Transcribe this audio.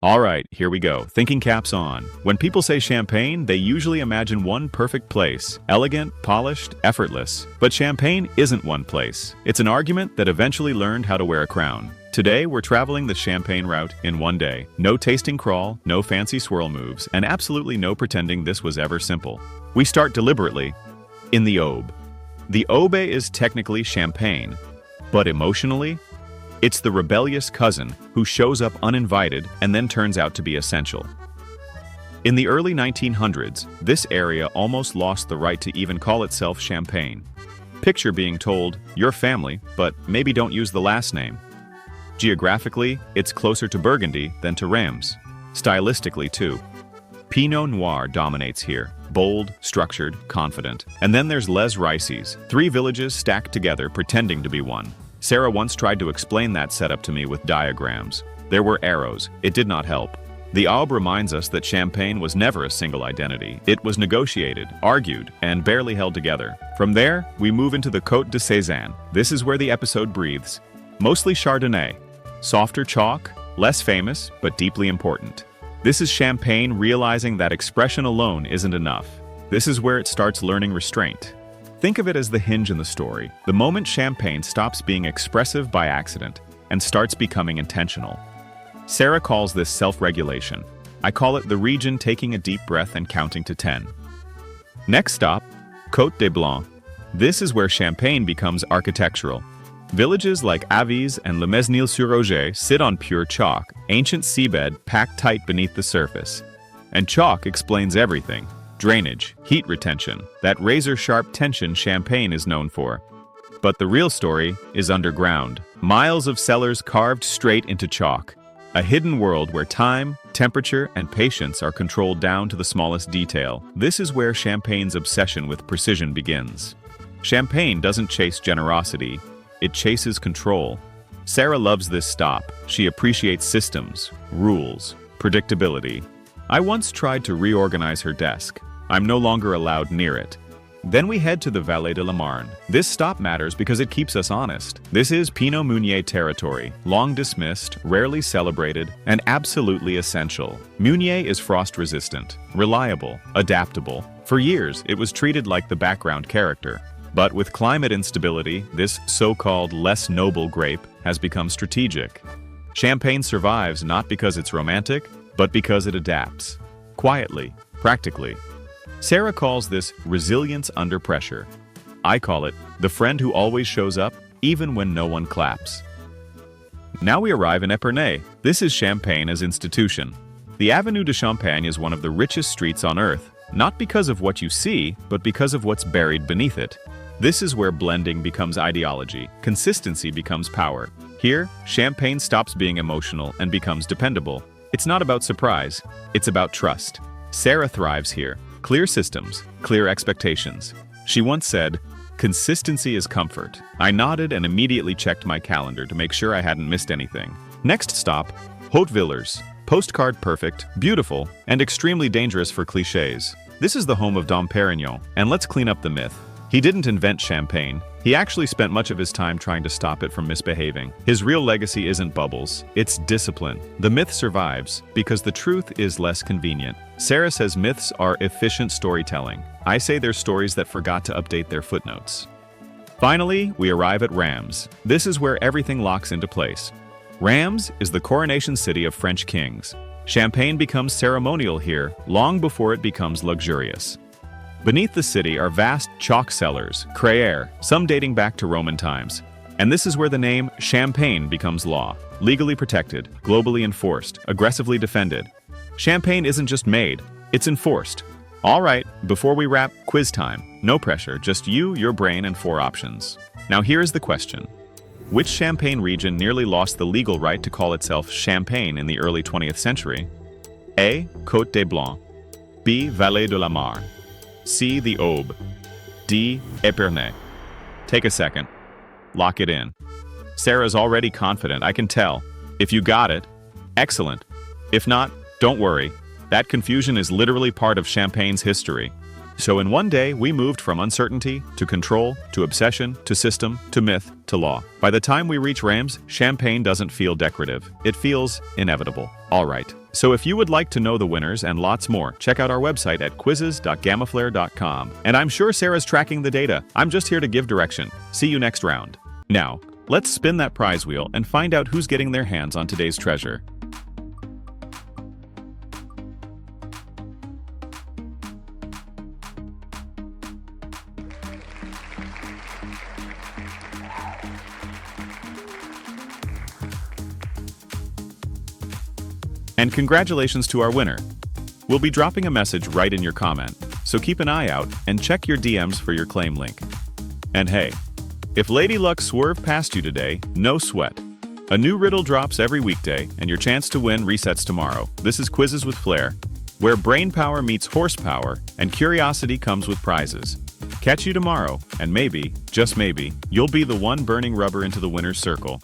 All right, here we go. Thinking caps on. When people say Champagne, they usually imagine one perfect place. Elegant, polished, effortless. But Champagne isn't one place. It's an argument that eventually learned how to wear a crown. Today, we're traveling the Champagne route in one day. No tasting crawl, no fancy swirl moves, and absolutely no pretending this was ever simple. We start deliberately in the Aube. The Aube is technically Champagne, but emotionally, it's the rebellious cousin who shows up uninvited and then turns out to be essential. In the early 1900s, this area almost lost the right to even call itself Champagne. Picture being told, "Your family, but maybe don't use the last name." Geographically, it's closer to Burgundy than to Reims. Stylistically, too. Pinot Noir dominates here, bold, structured, confident. And then there's Les Riceys, three villages stacked together pretending to be one. Sarah once tried to explain that setup to me with diagrams. There were arrows. It did not help. The Aube reminds us that Champagne was never a single identity. It was negotiated, argued, and barely held together. From there, we move into the Côte de Sézanne. This is where the episode breathes. Mostly Chardonnay. Softer chalk, less famous, but deeply important. This is Champagne realizing that expression alone isn't enough. This is where it starts learning restraint. Think of it as the hinge in the story, the moment Champagne stops being expressive by accident and starts becoming intentional. Sarah calls this self-regulation. I call it the region taking a deep breath and counting to 10. Next stop, Côte des Blancs. This is where Champagne becomes architectural. Villages like Aves and Le Mesnil-sur-Oger sit on pure chalk, ancient seabed packed tight beneath the surface. And chalk explains everything. Drainage, heat retention, that razor-sharp tension Champagne is known for. But the real story is underground. Miles of cellars carved straight into chalk. A hidden world where time, temperature, and patience are controlled down to the smallest detail. This is where Champagne's obsession with precision begins. Champagne doesn't chase generosity, it chases control. Sarah loves this stop. She appreciates systems, rules, predictability. I once tried to reorganize her desk. I'm no longer allowed near it. Then we head to the Vallée de la Marne. This stop matters because it keeps us honest. This is Pinot Meunier territory, long dismissed, rarely celebrated, and absolutely essential. Meunier is frost-resistant, reliable, adaptable. For years, it was treated like the background character. But with climate instability, this so-called less noble grape has become strategic. Champagne survives not because it's romantic, but because it adapts. Quietly, practically. Sarah calls this resilience under pressure. I call it the friend who always shows up, even when no one claps. Now we arrive in Epernay. This is Champagne as institution. The Avenue de Champagne is one of the richest streets on earth, not because of what you see, but because of what's buried beneath it. This is where blending becomes ideology, consistency becomes power. Here, Champagne stops being emotional and becomes dependable. It's not about surprise, it's about trust. Sarah thrives here. Clear systems, clear expectations. She once said, "Consistency is comfort." I nodded and immediately checked my calendar to make sure I hadn't missed anything. Next stop, Haute Villers. Postcard perfect, beautiful, and extremely dangerous for clichés. This is the home of Dom Perignon, and let's clean up the myth. He didn't invent Champagne. He actually spent much of his time trying to stop it from misbehaving. His real legacy isn't bubbles, it's discipline. The myth survives because the truth is less convenient. Sarah says myths are efficient storytelling. I say they're stories that forgot to update their footnotes. Finally, we arrive at Reims. This is where everything locks into place. Reims is the coronation city of French kings. Champagne becomes ceremonial here long before it becomes luxurious. Beneath the city are vast chalk cellars, créaires, some dating back to Roman times. And this is where the name Champagne becomes law, legally protected, globally enforced, aggressively defended. Champagne isn't just made, it's enforced. All right, before we wrap, quiz time. No pressure, just you, your brain, and 4 options. Now here is the question. Which Champagne region nearly lost the legal right to call itself Champagne in the early 20th century? A. Côte des Blancs. B. Vallée de la Marne. C. The Aube. D. Epernay. Take a second. Lock it in. Sarah's already confident, I can tell. If you got it, excellent. If not, don't worry. That confusion is literally part of Champagne's history. So in one day, we moved from uncertainty to control to obsession to system to myth to law. By the time we reach Reims, champagne doesn't feel decorative. It feels inevitable. All right. So if you would like to know the winners and lots more, check out our website at quizzes.gamaflair.com. And I'm sure Sarah's tracking the data. I'm just here to give direction. See you next round. Now, let's spin that prize wheel and find out who's getting their hands on today's treasure. And congratulations to our winner. We'll be dropping a message right in your comment, so keep an eye out and check your DMs for your claim link. And hey, if Lady Luck swerved past you today, no sweat. A new riddle drops every weekday, and your chance to win resets tomorrow. This is Quizzes with Flair, where brain power meets horsepower, and curiosity comes with prizes. Catch you tomorrow, and maybe, just maybe, you'll be the one burning rubber into the winner's circle.